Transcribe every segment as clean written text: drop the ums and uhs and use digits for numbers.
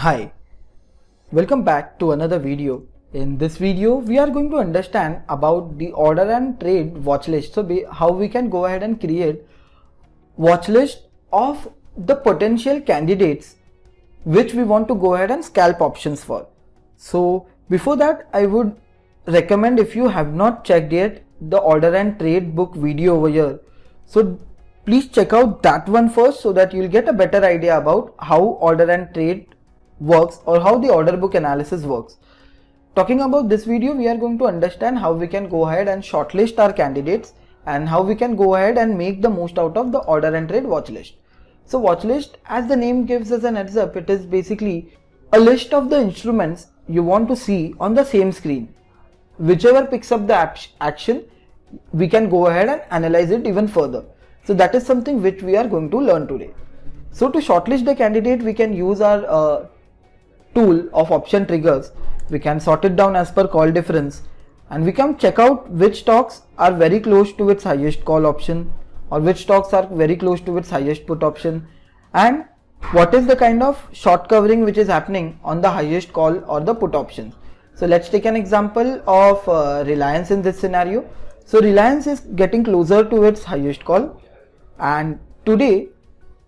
Hi, welcome back to another video. In this video, we are going to understand about the order and trade watch list. So how we can go ahead and create watch list of the potential candidates which we want to go ahead and scalp options for. So before that, I would recommend, if you have not checked yet the order and trade book video over here, so please check out that one first so that you'll get a better idea about how order and trade works or how the order book analysis works. Talking about this video, we are going to understand how we can go ahead and shortlist our candidates and how we can go ahead and make the most out of the order and trade watch list. So watch list, as the name gives us an heads up, it is basically a list of the instruments you want to see on the same screen. Whichever picks up the action, we can go ahead and analyze it even further. So that is something which we are going to learn today. So to shortlist the candidate, we can use our tool of option triggers. We can sort it down as per call difference, and we can check out which stocks are very close to its highest call option or which stocks are very close to its highest put option, and what is the kind of short covering which is happening on the highest call or the put options. So let's take an example of Reliance in this scenario. So Reliance is getting closer to its highest call, and today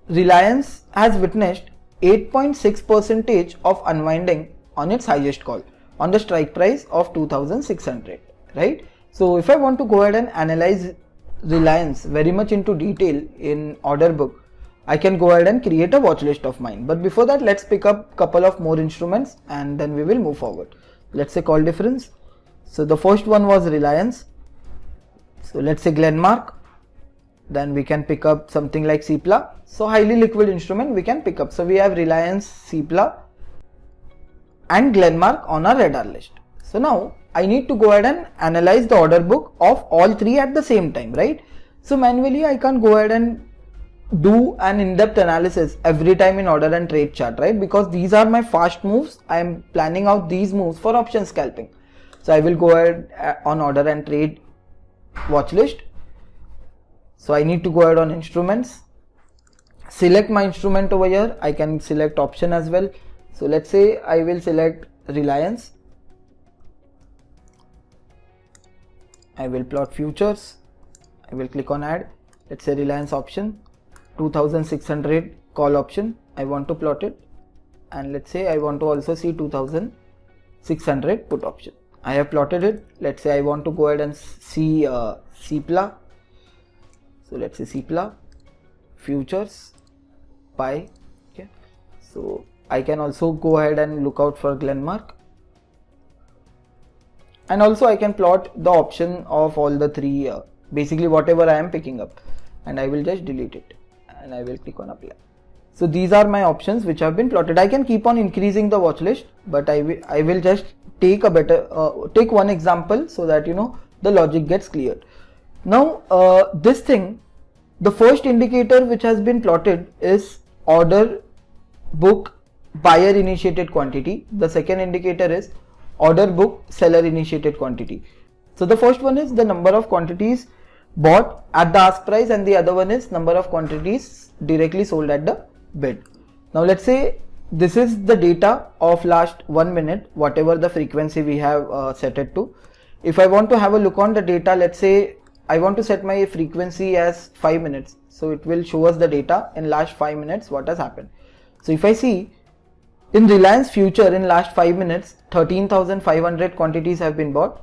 Reliance has witnessed 8.6% of unwinding on its highest call on the strike price of 2600, right? So if I want to go ahead and analyze Reliance very much into detail in order book, I can go ahead and create a watch list of mine. But before that, let's pick up a couple of more instruments and then we will move forward. Let's say call difference. So the first one was Reliance. So let's say Glenmark. Then we can pick up something like Cipla. So highly liquid instrument we can pick up. So we have Reliance, Cipla and Glenmark on our radar list. So now I need to go ahead and analyze the order book of all three at the same time, right? So manually I can't go ahead and do an in-depth analysis every time in order and trade chart, right? Because these are my fast moves. I am planning out these moves for option scalping. So I will go ahead on order and trade watch list. So I need to go ahead on instruments, select my instrument over here. I can select option as well. So let's say I will select Reliance. I will plot futures. I will click on add. Let's say Reliance option, 2600 call option. I want to plot it. And let's say I want to also see 2600 put option. I have plotted it. Let's say I want to go ahead and see Cipla. So let's say Cipla, futures, buy. Okay. So I can also go ahead and look out for Glenmark. And also I can plot the option of all the three, basically whatever I am picking up. And I will just delete it. And I will click on apply. So these are my options which have been plotted. I can keep on increasing the watch list, but I will just take take one example so that the logic gets cleared. Now this thing, the first indicator which has been plotted is order book buyer initiated quantity. The second indicator is order book seller initiated quantity. So the first one is the number of quantities bought at the ask price, and the other one is number of quantities directly sold at the bid. Now let's say this is the data of last 1 minute, whatever the frequency we have set it to. If I want to have a look on the data, let's say I want to set my frequency as 5 minutes. So it will show us the data in last 5 minutes what has happened. So if I see in Reliance future in last 5 minutes, 13,500 quantities have been bought.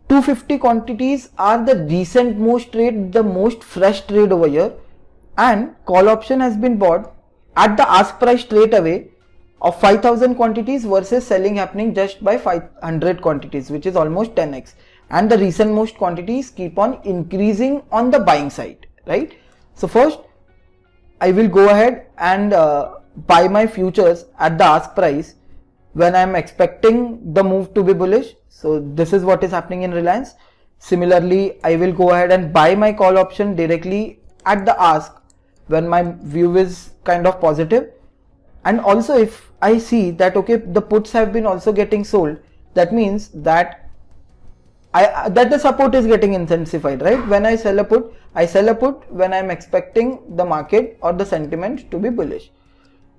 250 quantities are the recent most trade, the most fresh trade over here, and call option has been bought at the ask price straight away of 5,000 quantities versus selling happening just by 500 quantities, which is almost 10x. And the recent most quantities keep on increasing on the buying side, right? So first I will go ahead and buy my futures at the ask price when I am expecting the move to be bullish. So this is what is happening in Reliance. Similarly, I will go ahead and buy my call option directly at the ask when my view is kind of positive. And also if I see that okay, the puts have been also getting sold, that means that that the support is getting intensified, right? When I sell a put when I am expecting the market or the sentiment to be bullish.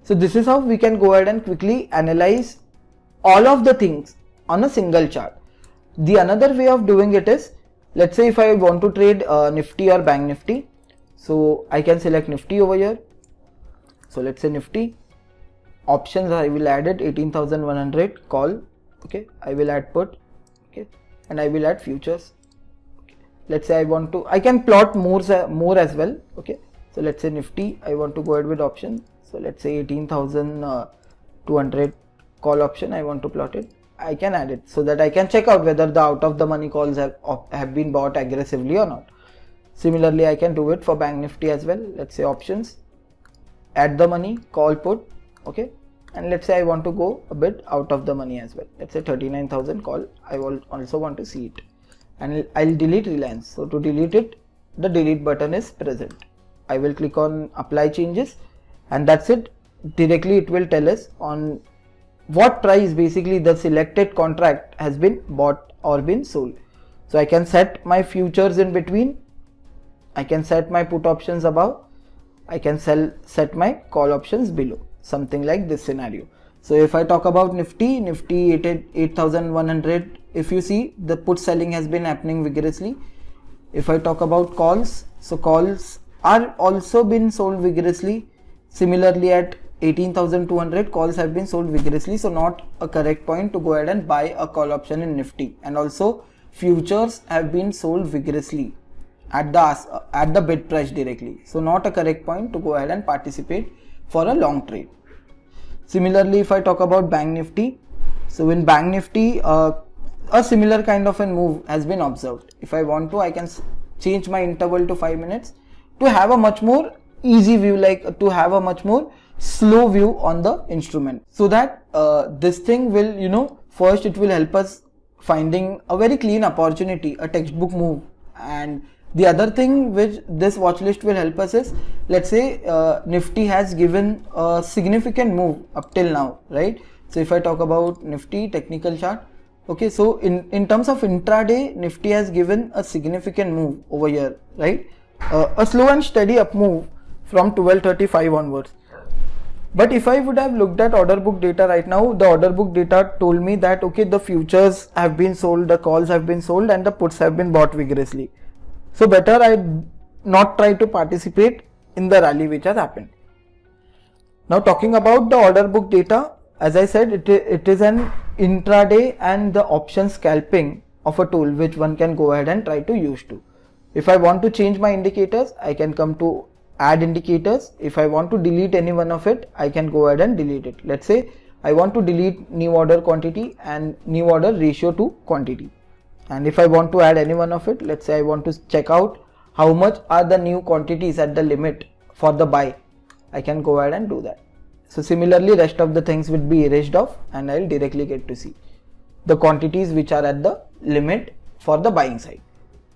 So this is how we can go ahead and quickly analyze all of the things on a single chart. The another way of doing it is, let's say if I want to trade Nifty or Bank Nifty, so I can select Nifty over here. So let's say Nifty options, I will add it 18,100 call. Okay, I will add put. Okay, and I will add futures. Okay. Let's say I can plot more as well. Okay, so let's say Nifty, I want to go ahead with option. So let's say 18,200 call option, I want to plot it. I can add it so that I can check out whether the out of the money calls have been bought aggressively or not. Similarly, I can do it for Bank Nifty as well. Let's say options, add the money, call put. Okay, and let's say I want to go a bit out of the money as well. Let's say 39,000 call. I will also want to see it, and I'll delete Reliance. So to delete it, the delete button is present. I will click on apply changes, and that's it. Directly it will tell us on what price basically the selected contract has been bought or been sold. So I can set my futures in between, I can set my put options above, I can set my call options below, something like this scenario. So if I talk about Nifty 8,100, if you see, the put selling has been happening vigorously. If I talk about calls, so calls are also been sold vigorously. Similarly at 18,200 calls have been sold vigorously, so not a correct point to go ahead and buy a call option in Nifty. And also futures have been sold vigorously at the bid price directly, so not a correct point to go ahead and participate for a long trade. Similarly, if I talk about Bank Nifty, so in Bank Nifty a similar kind of a move has been observed. If I want to, I can change my interval to 5 minutes to have a much more easy view, like to have a much more slow view on the instrument, so that this thing will, first it will help us finding a very clean opportunity, a textbook move. And the other thing which this watch list will help us is, let's say Nifty has given a significant move up till now, right? So if I talk about Nifty technical chart, okay, so in terms of intraday, Nifty has given a significant move over here, right? A slow and steady up move from 12:35 onwards. But if I would have looked at order book data right now, the order book data told me that, okay, the futures have been sold, the calls have been sold, and the puts have been bought vigorously. So better I not try to participate in the rally which has happened. Now talking about the order book data, as I said, it is an intraday and the option scalping of a tool which one can go ahead and try to use to. If I want to change my indicators, I can come to add indicators. If I want to delete any one of it, I can go ahead and delete it. Let's say I want to delete new order quantity and new order ratio to quantity. And if I want to add any one of it, let's say I want to check out how much are the new quantities at the limit for the buy, I can go ahead and do that. So similarly, rest of the things would be erased off, and I'll directly get to see the quantities which are at the limit for the buying side.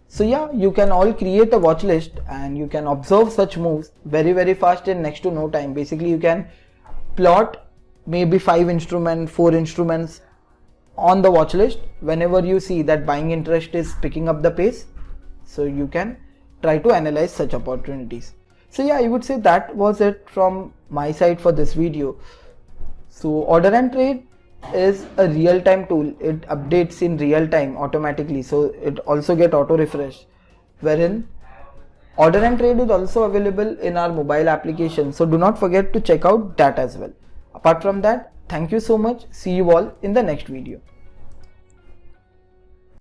So yeah, you can all create a watch list and you can observe such moves very fast in next to no time. Basically, you can plot maybe 5 instruments, 4 instruments on the watch list whenever you see that buying interest is picking up the pace. So you can try to analyze such opportunities. So yeah, I would say that was it from my side for this video. So order and trade is a real-time tool. It updates in real time automatically, so it also get auto refresh, wherein order and trade is also available in our mobile application, so do not forget to check out that as well. Apart from that, thank you so much. See you all in the next video.